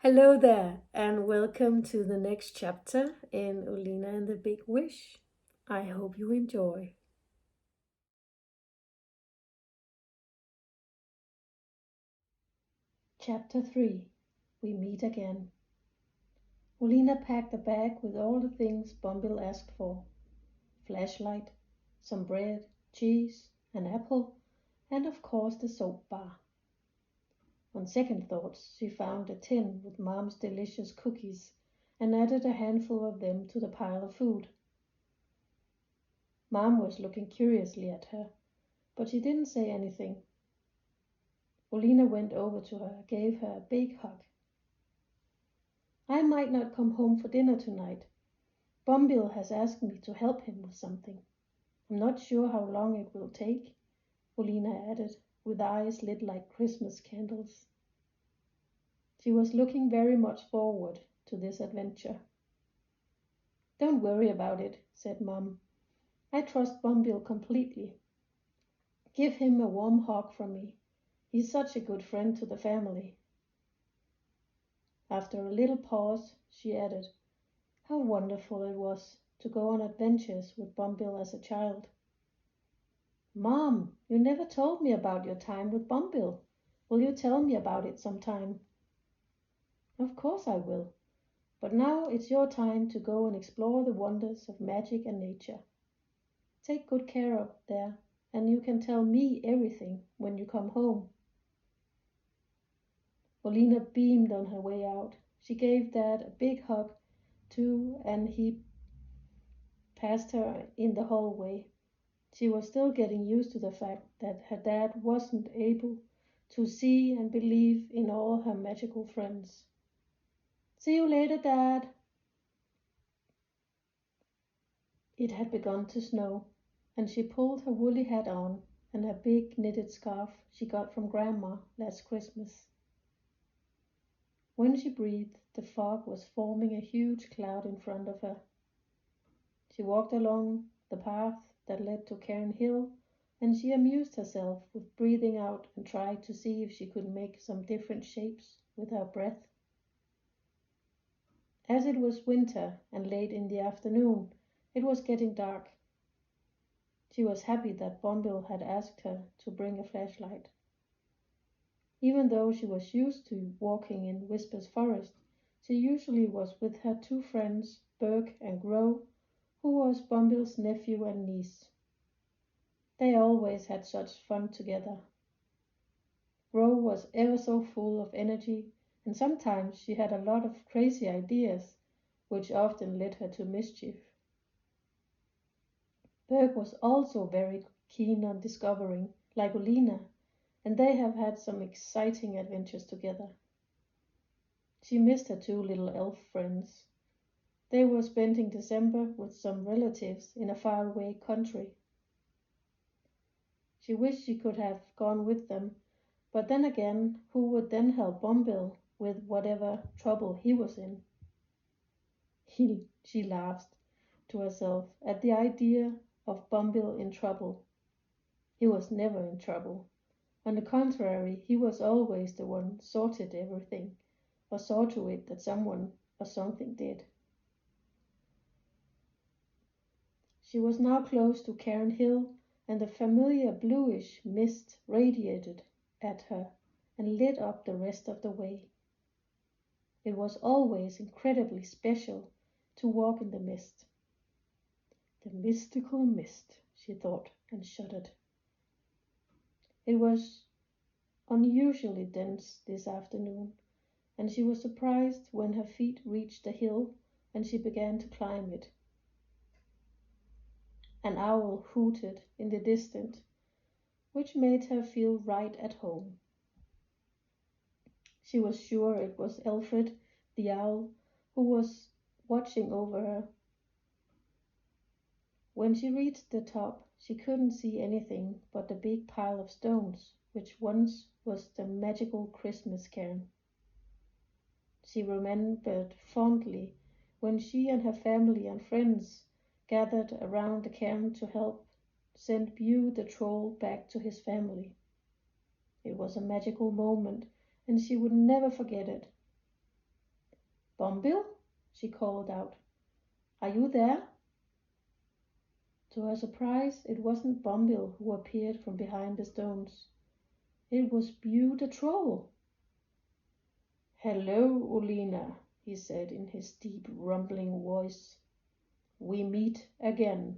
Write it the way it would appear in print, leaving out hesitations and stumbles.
Hello there, and welcome to the next chapter in Olina and the Big Wish. I hope you enjoy. Chapter 3. We Meet Again. Olina packed a bag with all the things Bumble asked for: flashlight, some bread, cheese, an apple, and of course the soap bar. On second thoughts, she found a tin with Mom's delicious cookies and added a handful of them to the pile of food. Mom was looking curiously at her, but she didn't say anything. Olina went over to her, gave her a big hug. I might not come home for dinner tonight. Bumble has asked me to help him with something. I'm not sure how long it will take, Olina added, with eyes lit like Christmas candles. She was looking very much forward to this adventure. Don't worry about it, said Mum. I trust Bumble completely. Give him a warm hug from me. He's such a good friend to the family. After a little pause, she added, how wonderful it was to go on adventures with Bumble as a child. Mom, you never told me about your time with Bumble. Will you tell me about it sometime? Of course I will. But now it's your time to go and explore the wonders of magic and nature. Take good care of there, and you can tell me everything when you come home. Olina beamed on her way out. She gave Dad a big hug, too, and he passed her in the hallway. She was still getting used to the fact that her dad wasn't able to see and believe in all her magical friends. See you later, Dad. It had begun to snow, and she pulled her woolly hat on and her big knitted scarf she got from Grandma last Christmas. When she breathed, the fog was forming a huge cloud in front of her. She walked along the path that led to Cairn Hill, and she amused herself with breathing out and tried to see if she could make some different shapes with her breath. As it was winter and late in the afternoon, it was getting dark. She was happy that Bumble had asked her to bring a flashlight. Even though she was used to walking in Whisper's forest, she usually was with her two friends, Burke and Grow, who was Bumble's nephew and niece. They always had such fun together. Grow was ever so full of energy, and sometimes she had a lot of crazy ideas, which often led her to mischief. Burke was also very keen on discovering, like Olina, and they have had some exciting adventures together. She missed her two little elf friends. They were spending December with some relatives in a faraway country. She wished she could have gone with them, but then again, who would then help Bumble with whatever trouble he was in? She laughed to herself at the idea of Bumble in trouble. He was never in trouble. On the contrary, he was always the one sorted everything, or saw to it that someone or something did. She was now close to Cairn Hill, and the familiar bluish mist radiated at her and lit up the rest of the way. It was always incredibly special to walk in the mist. The mystical mist, she thought, and shuddered. It was unusually dense this afternoon, and she was surprised when her feet reached the hill and she began to climb it. An owl hooted in the distance, which made her feel right at home. She was sure it was Alfred, the owl, who was watching over her. When she reached the top, she couldn't see anything but the big pile of stones, which once was the magical Christmas cairn. She remembered fondly when she and her family and friends gathered around the cairn to help send Bew the troll back to his family. It was a magical moment, and she would never forget it. Bombil, she called out. Are you there? To her surprise, it wasn't Bombil who appeared from behind the stones. It was Bew the Troll. Hello, Olina, he said in his deep, rumbling voice. We meet again.